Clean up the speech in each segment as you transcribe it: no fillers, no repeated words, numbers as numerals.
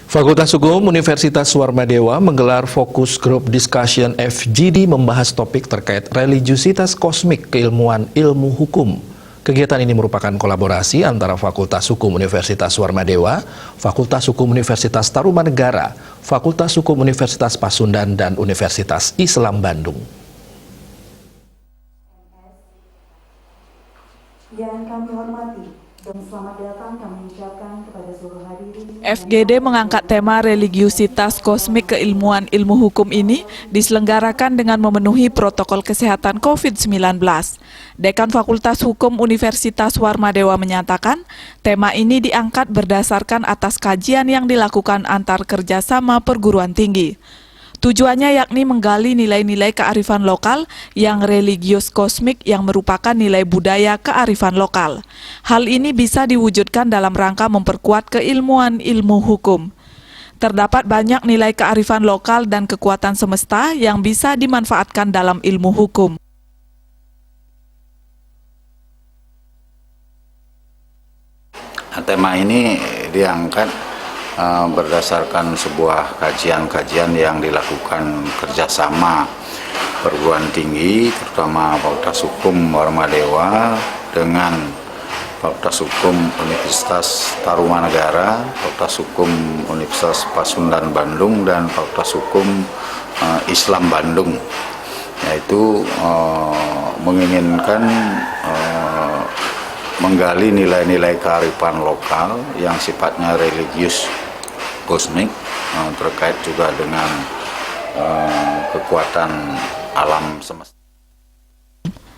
Fakultas Hukum Universitas Warmadewa menggelar Fokus Group Discussion FGD membahas topik terkait religiusitas kosmik keilmuan ilmu hukum. Kegiatan ini merupakan kolaborasi antara Fakultas Hukum Universitas Warmadewa, Fakultas Hukum Universitas Tarumanegara, Fakultas Hukum Universitas Pasundan, dan Universitas Islam Bandung. Yang kami hormati dan selamat datang kami ucapkan kepada seluruh hadirin. FGD mengangkat tema religiusitas kosmik keilmuan ilmu hukum ini diselenggarakan dengan memenuhi protokol kesehatan COVID-19. Dekan Fakultas Hukum Universitas Warmadewa menyatakan, tema ini diangkat berdasarkan atas kajian yang dilakukan antar kerjasama perguruan tinggi. Tujuannya yakni menggali nilai-nilai kearifan lokal yang religius kosmik yang merupakan nilai budaya kearifan lokal. Hal ini bisa diwujudkan dalam rangka memperkuat keilmuan ilmu hukum. Terdapat banyak nilai kearifan lokal dan kekuatan semesta yang bisa dimanfaatkan dalam ilmu hukum. Tema ini diangkat berdasarkan sebuah kajian-kajian yang dilakukan kerjasama perguruan tinggi, terutama Fakultas Hukum Warmadewa dengan Fakultas Hukum Universitas Tarumanegara, Fakultas Hukum Universitas Pasundan Bandung, dan Fakultas Hukum Islam Bandung, yaitu menginginkan menggali nilai-nilai kearifan lokal yang sifatnya religius kosmik, terkait juga dengan kekuatan alam semesta.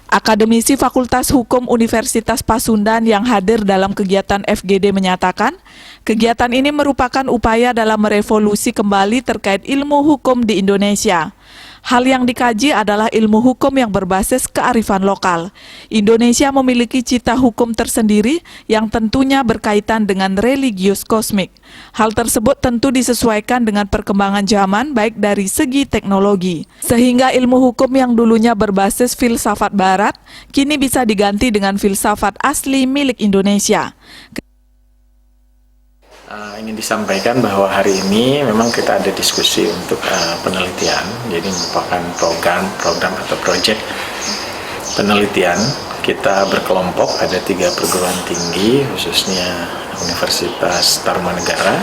Akademisi Fakultas Hukum Universitas Pasundan yang hadir dalam kegiatan FGD menyatakan, kegiatan ini merupakan upaya dalam merevolusi kembali terkait ilmu hukum di Indonesia. Hal yang dikaji adalah ilmu hukum yang berbasis kearifan lokal. Indonesia memiliki cita hukum tersendiri yang tentunya berkaitan dengan religius kosmik. Hal tersebut tentu disesuaikan dengan perkembangan zaman baik dari segi teknologi. Sehingga ilmu hukum yang dulunya berbasis filsafat barat, kini bisa diganti dengan filsafat asli milik Indonesia. Ingin disampaikan bahwa hari ini memang kita ada diskusi untuk penelitian, jadi merupakan program atau proyek penelitian. Kita berkelompok, ada 3 perguruan tinggi, khususnya Universitas Tarumanegara,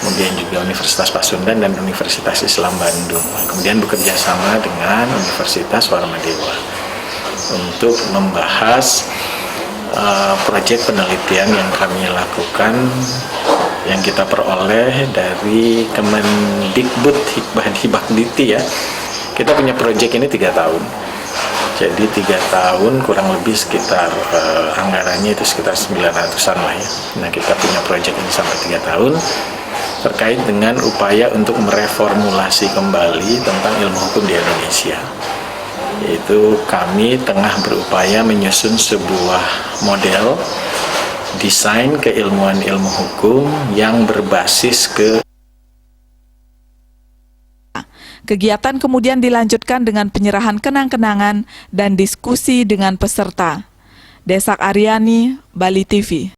kemudian juga Universitas Pasundan dan Universitas Islam Bandung. Kemudian bekerja sama dengan Universitas Warmadewa untuk membahas proyek penelitian yang kami lakukan, yang kita peroleh dari Kemendikbud Hibakditi ya. Kita punya proyek ini 3 tahun. Jadi 3 tahun kurang lebih sekitar anggarannya itu sekitar 900-an lah ya. Nah, kita punya proyek ini sampai 3 tahun terkait dengan upaya untuk mereformulasi kembali tentang ilmu hukum di Indonesia. Yaitu kami tengah berupaya menyusun sebuah model desain keilmuan ilmu hukum yang berbasis ke. Kegiatan kemudian dilanjutkan dengan penyerahan kenang-kenangan dan diskusi dengan peserta. Desak Aryani, Bali TV.